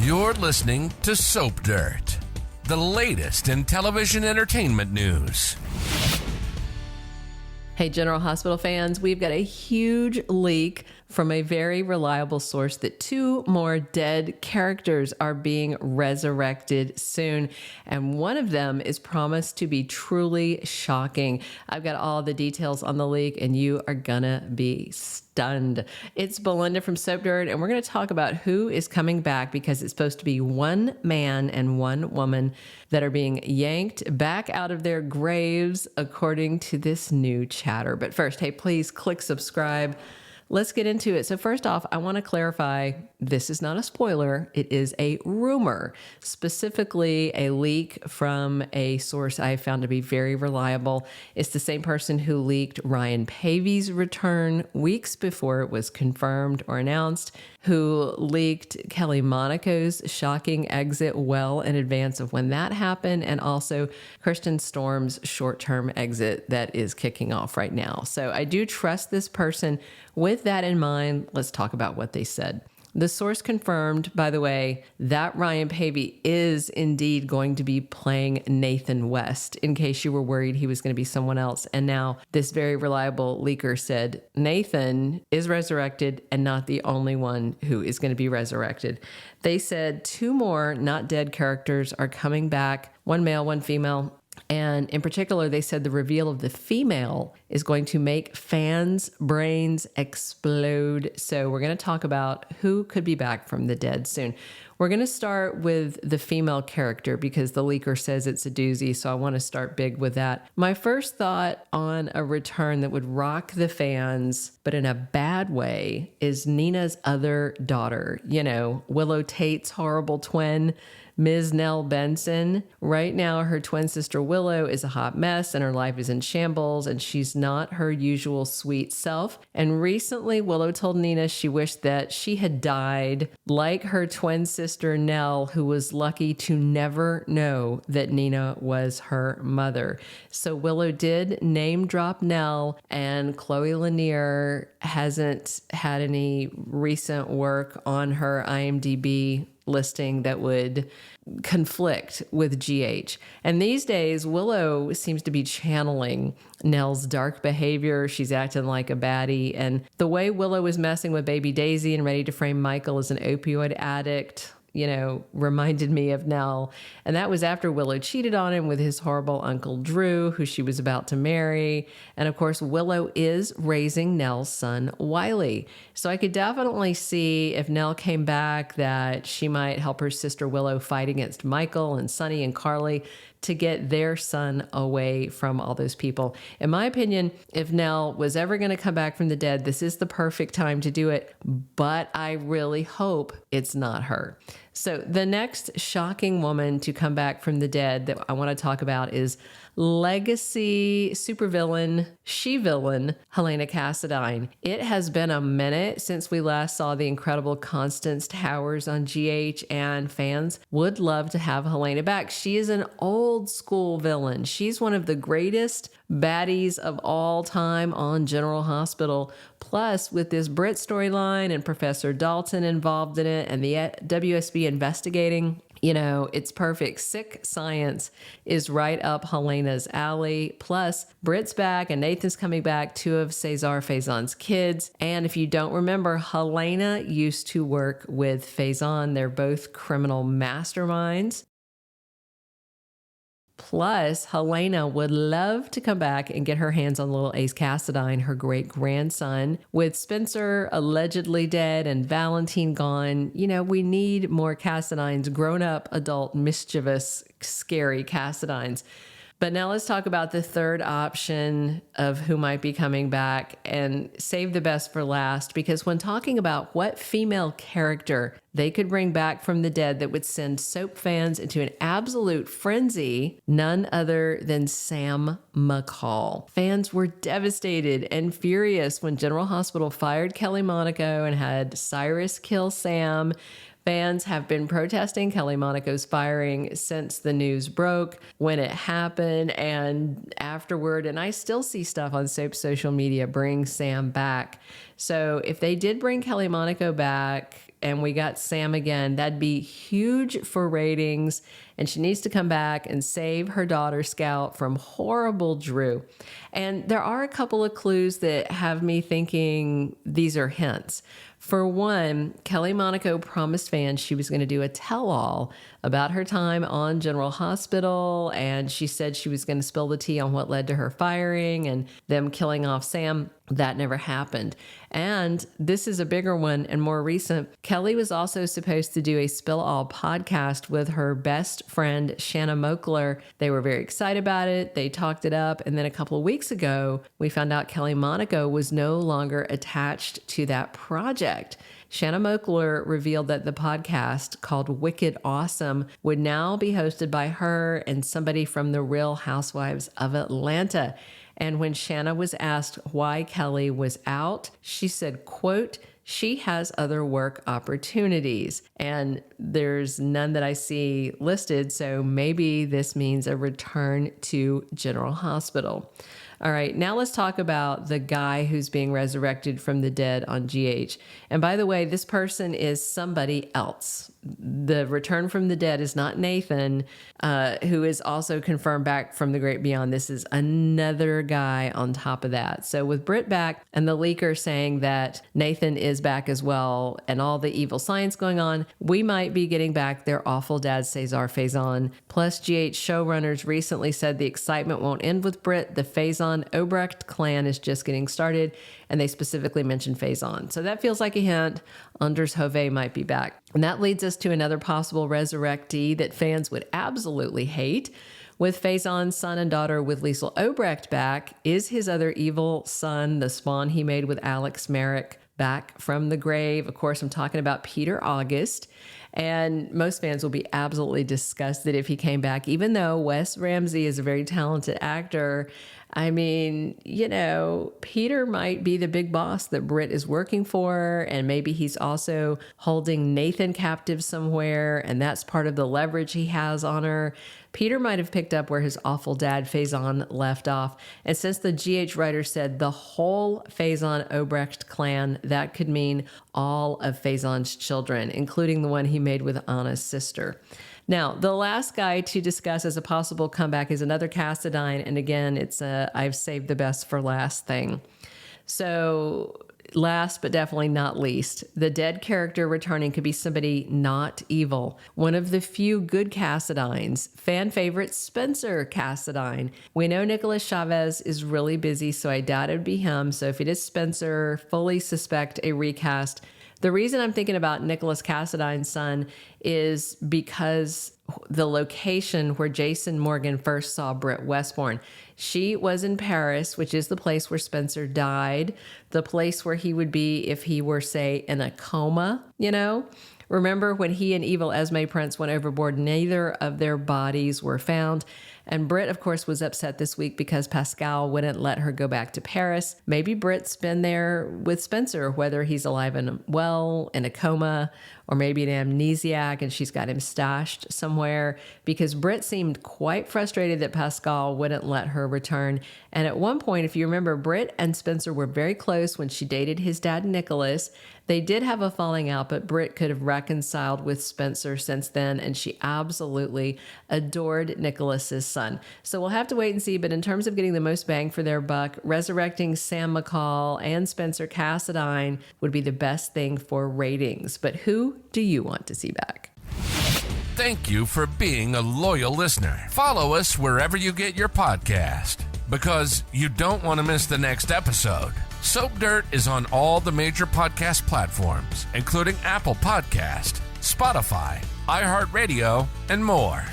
You're listening to Soap Dirt, the latest in television entertainment news. Hey, General Hospital fans, we've got a huge leak from a very reliable source that 2 more dead characters are being resurrected soon, and one of them is promised to be truly shocking. I've got all the details on the leak, and you are gonna be stunned. It's Belinda from Soap Dirt, and we're gonna talk about who is coming back, because it's supposed to be 1 man and 1 woman that are being yanked back out of their graves, according to this new chatter. But first, hey, please click subscribe. Let's get into it. So first off, I want to clarify, this is not a spoiler. It is a rumor, specifically a leak from a source I found to be very reliable. It's the same person who leaked Ryan Paevey's return weeks before it was confirmed or announced, who leaked Kelly Monaco's shocking exit well in advance of when that happened, and also Kirsten Storm's short-term exit that is kicking off right now. So I do trust this person. With that in mind, let's talk about what they said. The source confirmed, by the way, that Ryan Paevey is indeed going to be playing Nathan West, in case you were worried he was going to be someone else. And now this very reliable leaker said Nathan is resurrected and not the only one who is going to be resurrected. They said 2 more not dead characters are coming back, 1 male, 1 female. And in particular, they said the reveal of the female is going to make fans' brains explode. So we're going to talk about who could be back from the dead soon. We're going to start with the female character because the leaker says it's a doozy, so I want to start big with that. My first thought on a return that would rock the fans, but in a bad way, is Nina's other daughter. You know, Willow Tate's horrible twin, Ms. Nelle Benson. Right now, her twin sister Willow is a hot mess and her life is in shambles, and she's not her usual sweet self. And recently, Willow told Nina she wished that she had died like her twin sister Nelle, who was lucky to never know that Nina was her mother. So Willow did name drop Nelle, and Chloe Lanier hasn't had any recent work on her IMDb listing that would conflict with GH. And these days, Willow seems to be channeling Nell's dark behavior. She's acting like a baddie. And the way Willow was messing with baby Daisy and ready to frame Michael as an opioid addict, you know, reminded me of Nelle. And that was after Willow cheated on him with his horrible Uncle Drew, who she was about to marry. And of course, Willow is raising Nelle's son, Wiley. So I could definitely see if Nelle came back that she might help her sister Willow fight against Michael and Sonny and Carly to get their son away from all those people. In my opinion, if Nelle was ever going to come back from the dead, this is the perfect time to do it, but I really hope it's not her. So the next shocking woman to come back from the dead that I want to talk about is legacy supervillain, she-villain, Helena Cassadine. It has been a minute since we last saw the incredible Constance Towers on GH, and fans would love to have Helena back. She is an old school villain. She's one of the greatest baddies of all time on General Hospital. Plus, with this Brit storyline and Professor Dalton involved in it and the WSB investigating, you know, it's perfect. Sick science is right up Helena's alley. Plus, Brit's back and Nathan's coming back, 2 of Cesar Faison's kids. And if you don't remember, Helena used to work with Faison. They're both criminal masterminds. Plus, Helena would love to come back and get her hands on little Ace Cassadine, her great-grandson. With Spencer allegedly dead and Valentine gone, you know, we need more Cassadines, grown-up, adult, mischievous, scary Cassadines. But now let's talk about the third option of who might be coming back, and save the best for last, because when talking about what female character they could bring back from the dead that would send soap fans into an absolute frenzy, none other than Sam McCall. Fans were devastated and furious when General Hospital fired Kelly Monaco and had Cyrus kill Sam. Fans have been protesting Kelly Monaco's firing since the news broke, when it happened, and afterward. And I still see stuff on Soap's social media bring Sam back. So if they did bring Kelly Monaco back, and we got Sam again, that'd be huge for ratings. And she needs to come back and save her daughter Scout from horrible Drew. And there are a couple of clues that have me thinking these are hints. For one, Kelly Monaco promised fans she was going to do a tell-all about her time on General Hospital, and she said she was going to spill the tea on what led to her firing and them killing off Sam. That never happened. And this is a bigger one and more recent. Kelly was also supposed to do a Spill All podcast with her best friend, Shanna Moakler. They were very excited about it. They talked it up. And then a couple of weeks ago, we found out Kelly Monaco was no longer attached to that project. Shanna Moakler revealed that the podcast, called Wicked Awesome, would now be hosted by her and somebody from the Real Housewives of Atlanta. And when Shanna was asked why Kelly was out, she said, quote, she has other work opportunities. And there's none that I see listed, so maybe this means a return to General Hospital. All right, now let's talk about the guy who's being resurrected from the dead on GH. And by the way, this person is somebody else. The return from the dead is not Nathan, who is also confirmed back from the great beyond. This is another guy on top of that. So with Britt back and the leaker saying that Nathan is back as well and all the evil science going on, we might be getting back their awful dad, Cesar Faison. Plus, GH showrunners recently said the excitement won't end with Britt. The Faison-Obrecht clan is just getting started, and they specifically mentioned Faison. So that feels like a hint. Anders Hove might be back. And that leads us to another possible resurrectee that fans would absolutely hate. With Faison's son and daughter with Liesl Obrecht back, is his other evil son, the spawn he made with Alex Merrick, back from the grave? Of course, I'm talking about Peter August. And most fans will be absolutely disgusted if he came back, even though Wes Ramsey is a very talented actor. I mean, you know, Peter might be the big boss that Britt is working for, and maybe he's also holding Nathan captive somewhere, and that's part of the leverage he has on her. Peter might have picked up where his awful dad Faison left off. And since the GH writer said the whole Faison-Obrecht clan, that could mean all of Faison's children, including the one he made with Anna's sister. Now, the last guy to discuss as a possible comeback is another Cassadine. And again, it's a I've saved the best for last thing. So last but definitely not least, the dead character returning could be somebody not evil. One of the few good Cassadines, fan favorite Spencer Cassadine. We know Nicholas Chavez is really busy, so I doubt it would be him. So if it is Spencer, fully suspect a recast. The reason I'm thinking about Nicholas Cassadine's son is because the location where Jason Morgan first saw Britt Westbourne. She was in Paris, which is the place where Spencer died, the place where he would be if he were, say, in a coma, you know? Remember when he and evil Esme Prince went overboard, neither of their bodies were found. And Britt, of course, was upset this week because Pascal wouldn't let her go back to Paris. Maybe Britt's been there with Spencer, whether he's alive and well, in a coma, or maybe an amnesiac and she's got him stashed somewhere, because Britt seemed quite frustrated that Pascal wouldn't let her return. And at one point, if you remember, Britt and Spencer were very close when she dated his dad, Nicholas. They did have a falling out, but Britt could have reconciled with Spencer since then, and she absolutely adored Nicholas's son. So we'll have to wait and see, but in terms of getting the most bang for their buck, resurrecting Sam McCall and Spencer Cassadine would be the best thing for ratings. But who do you want to see back? Thank you for being a loyal listener. Follow us wherever you get your podcast, because you don't want to miss the next episode. Soap Dirt is on all the major podcast platforms, including Apple Podcast, Spotify, iHeartRadio, and more.